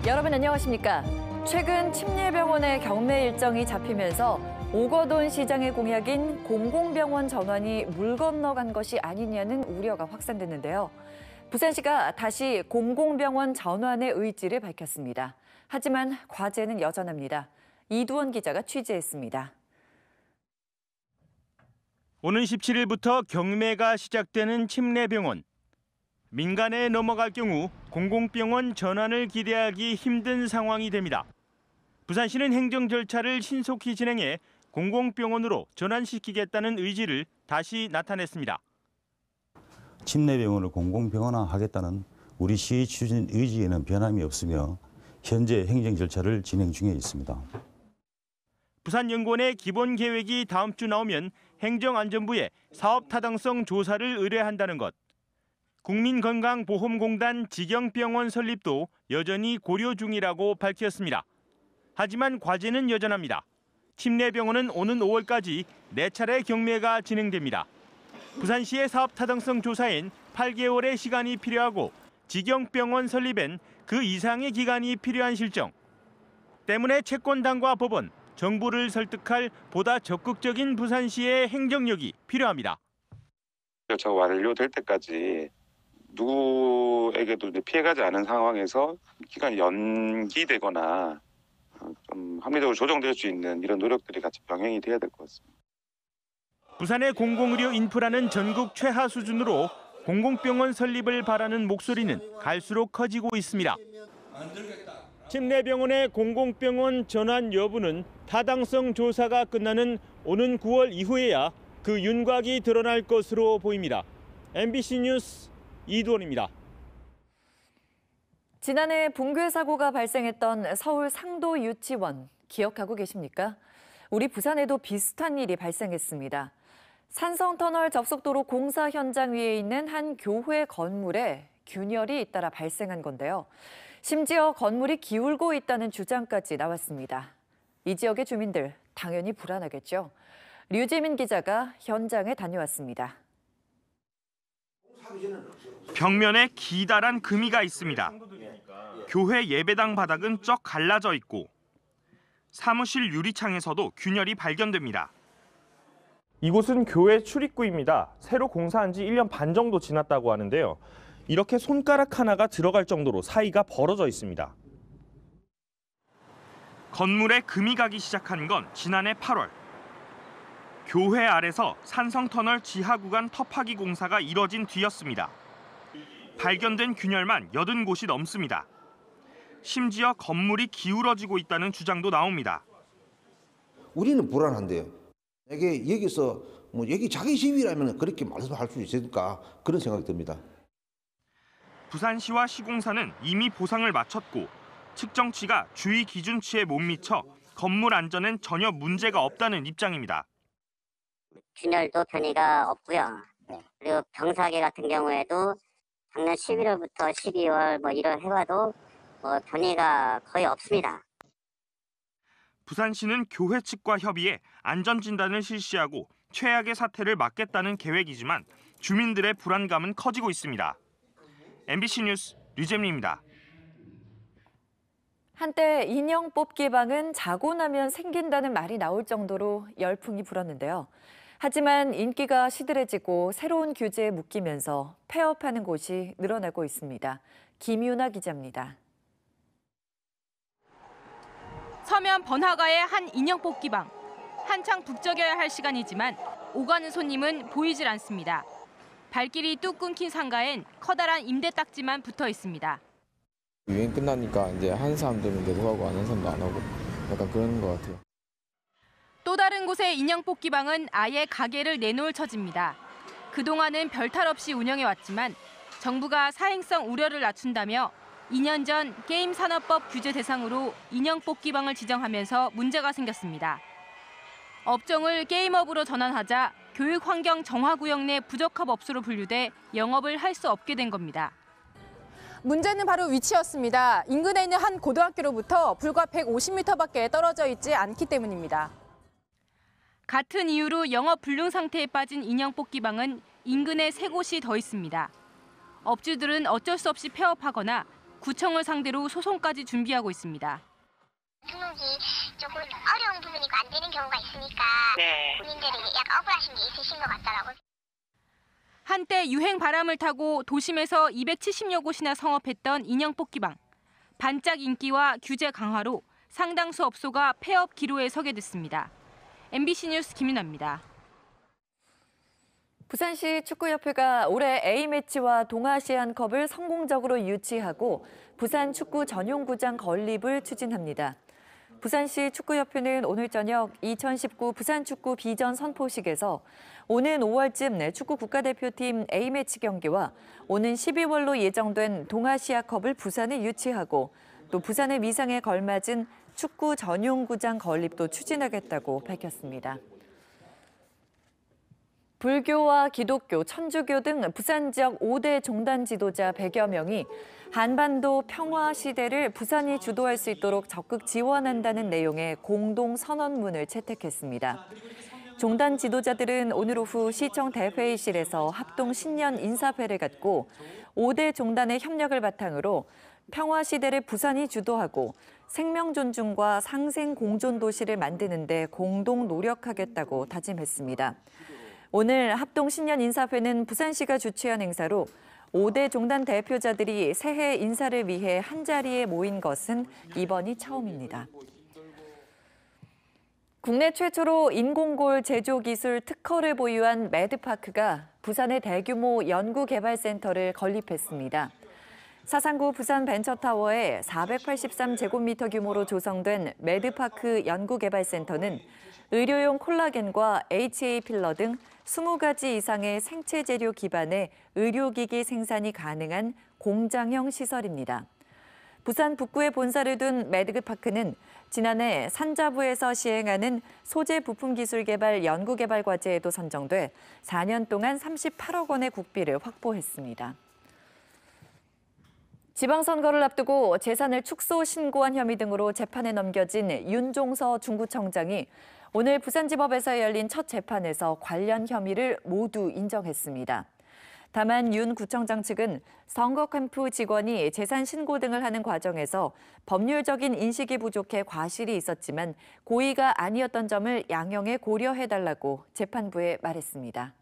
여러분 안녕하십니까? 최근 침례병원의 경매 일정이 잡히면서 오거돈 시장의 공약인 공공병원 전환이 물 건너간 것이 아니냐는 우려가 확산됐는데요. 부산시가 다시 공공병원 전환의 의지를 밝혔습니다. 하지만 과제는 여전합니다. 이두원 기자가 취재했습니다. 오는 17일부터 경매가 시작되는 침례병원. 민간에 넘어갈 경우 공공병원 전환을 기대하기 힘든 상황이 됩니다. 부산시는 행정 절차를 신속히 진행해 공공병원으로 전환시키겠다는 의지를 다시 나타냈습니다. 침례병원을 공공병원화하겠다는 우리 시의 추진 의지에는 변함이 없으며 현재 행정 절차를 진행 중에 있습니다. 부산연구원의 기본 계획이 다음 주 나오면 행정안전부에 사업 타당성 조사를 의뢰한다는 것. 국민건강보험공단 직영병원 설립도 여전히 고려 중이라고 밝혔습니다. 하지만 과제는 여전합니다. 침례병원은 오는 5월까지 4차례 경매가 진행됩니다. 부산시의 사업 타당성 조사엔 8개월의 시간이 필요하고 직영병원 설립엔 그 이상의 기간이 필요한 실정. 때문에 채권단과 법원, 정부를 설득할 보다 적극적인 부산시의 행정력이 필요합니다. 절차가 완료될 때까지 누구에게도 피해가지 않은 상황에서 기간이 연기되거나 좀 합리적으로 조정될 수 있는 이런 노력들이 같이 병행이 돼야 될 것 같습니다. 부산의 공공의료 인프라는 전국 최하 수준으로 공공병원 설립을 바라는 목소리는 갈수록 커지고 있습니다. 침례병원의 공공병원 전환 여부는 타당성 조사가 끝나는 오는 9월 이후에야 그 윤곽이 드러날 것으로 보입니다. MBC 뉴스 이두원입니다. 지난해 붕괴 사고가 발생했던 서울 상도 유치원 기억하고 계십니까? 우리 부산에도 비슷한 일이 발생했습니다. 산성터널 접속도로 공사 현장 위에 있는 한 교회 건물에 균열이 잇따라 발생한 건데요. 심지어 건물이 기울고 있다는 주장까지 나왔습니다. 이 지역의 주민들 당연히 불안하겠죠. 류지민 기자가 현장에 다녀왔습니다. 벽면에 기다란 금이가 있습니다. 교회 예배당 바닥은 쩍 갈라져 있고 사무실 유리창에서도 균열이 발견됩니다. 이곳은 교회 출입구입니다. 새로 공사한 지 1년 반 정도 지났다고 하는데요. 이렇게 손가락 하나가 들어갈 정도로 사이가 벌어져 있습니다. 건물에 금이 가기 시작한 건 지난해 8월. 교회 아래서 산성터널 지하 구간 터파기 공사가 이뤄진 뒤였습니다. 발견된 균열만 80곳이 넘습니다. 심지어 건물이 기울어지고 있다는 주장도 나옵니다. 우리는 불안한데요. 이게 여기서 여기 자기 집이라면 그렇게 말씀할 수 있을까 그런 생각이 듭니다. 부산시와 시공사는 이미 보상을 마쳤고 측정치가 주의 기준치에 못 미쳐 건물 안전엔 전혀 문제가 없다는 입장입니다. 균열도 변이가 없고요. 그리고 병사계 같은 경우에도 작년 11월부터 12월 1월 해와도 변이가 거의 없습니다. 부산시는 교회 측과 협의해 안전진단을 실시하고 최악의 사태를 막겠다는 계획이지만 주민들의 불안감은 커지고 있습니다. MBC 뉴스 류재민입니다. 한때 인형 뽑기방은 자고 나면 생긴다는 말이 나올 정도로 열풍이 불었는데요. 하지만 인기가 시들해지고 새로운 규제에 묶이면서 폐업하는 곳이 늘어나고 있습니다. 김유나 기자입니다. 서면 번화가의 한 인형 뽑기방. 한창 북적여야 할 시간이지만 오가는 손님은 보이질 않습니다. 발길이 뚝 끊긴 상가엔 커다란 임대 딱지만 붙어 있습니다. 유행 끝나니까 이제 하는 사람들은 계속 하고 안 하는 사람도 안 하고 약간 그런 것 같아요. 또 다른 곳의 인형 뽑기방은 아예 가게를 내놓을 처지입니다. 그동안은 별탈 없이 운영해왔지만 정부가 사행성 우려를 낮춘다며 2년 전 게임산업법 규제 대상으로 인형 뽑기방을 지정하면서 문제가 생겼습니다. 업종을 게임업으로 전환하자 교육환경 정화구역 내 부적합 업소로 분류돼 영업을 할 수 없게 된 겁니다. 문제는 바로 위치였습니다. 인근에 있는 한 고등학교로부터 불과 150m밖에 떨어져 있지 않기 때문입니다. 같은 이유로 영업 불능 상태에 빠진 인형 뽑기방은 인근에 3곳이 더 있습니다. 업주들은 어쩔 수 없이 폐업하거나 구청을 상대로 소송까지 준비하고 있습니다. 등록이 조금 어려운 부분이고 안 되는 경우가 있으니까 본인들이 약간 억울하신 게 있으신 것 같더라고요. 한때 유행 바람을 타고 도심에서 270여 곳이나 성업했던 인형 뽑기방. 반짝 인기와 규제 강화로 상당수 업소가 폐업 기로에 서게 됐습니다. MBC 뉴스 김윤아입니다. 부산시 축구협회가 올해 A매치와 동아시안컵을 성공적으로 유치하고 부산 축구 전용구장 건립을 추진합니다. 부산시 축구협회는 오늘 저녁 2019 부산축구 비전 선포식에서 오는 5월쯤 축구 국가대표팀 A매치 경기와 오는 12월로 예정된 동아시아컵을 부산에 유치하고 또 부산의 위상에 걸맞은 축구 전용구장 건립도 추진하겠다고 밝혔습니다. 불교와 기독교, 천주교 등 부산 지역 5대 종단 지도자 100여 명이 한반도 평화 시대를 부산이 주도할 수 있도록 적극 지원한다는 내용의 공동 선언문을 채택했습니다. 종단 지도자들은 오늘 오후 시청 대회의실에서 합동 신년 인사회를 갖고 5대 종단의 협력을 바탕으로 평화 시대를 부산이 주도하고 생명 존중과 상생 공존 도시를 만드는 데 공동 노력하겠다고 다짐했습니다. 오늘 합동 신년 인사회는 부산시가 주최한 행사로 5대 종단 대표자들이 새해 인사를 위해 한자리에 모인 것은 이번이 처음입니다. 국내 최초로 인공골 제조 기술 특허를 보유한 매드파크가 부산의 대규모 연구개발센터를 건립했습니다. 사상구 부산 벤처타워에 483제곱미터 규모로 조성된 매드파크 연구개발센터는 의료용 콜라겐과 HA 필러 등 20가지 이상의 생체 재료 기반의 의료기기 생산이 가능한 공장형 시설입니다. 부산 북구에 본사를 둔 매드파크는 지난해 산자부에서 시행하는 소재 부품 기술 개발 연구개발 과제에도 선정돼 4년 동안 38억 원의 국비를 확보했습니다. 지방선거를 앞두고 재산을 축소 신고한 혐의 등으로 재판에 넘겨진 윤종서 중구청장이 오늘 부산지법에서 열린 첫 재판에서 관련 혐의를 모두 인정했습니다. 다만 윤 구청장 측은 선거 캠프 직원이 재산 신고 등을 하는 과정에서 법률적인 인식이 부족해 과실이 있었지만 고의가 아니었던 점을 양형에 고려해달라고 재판부에 말했습니다.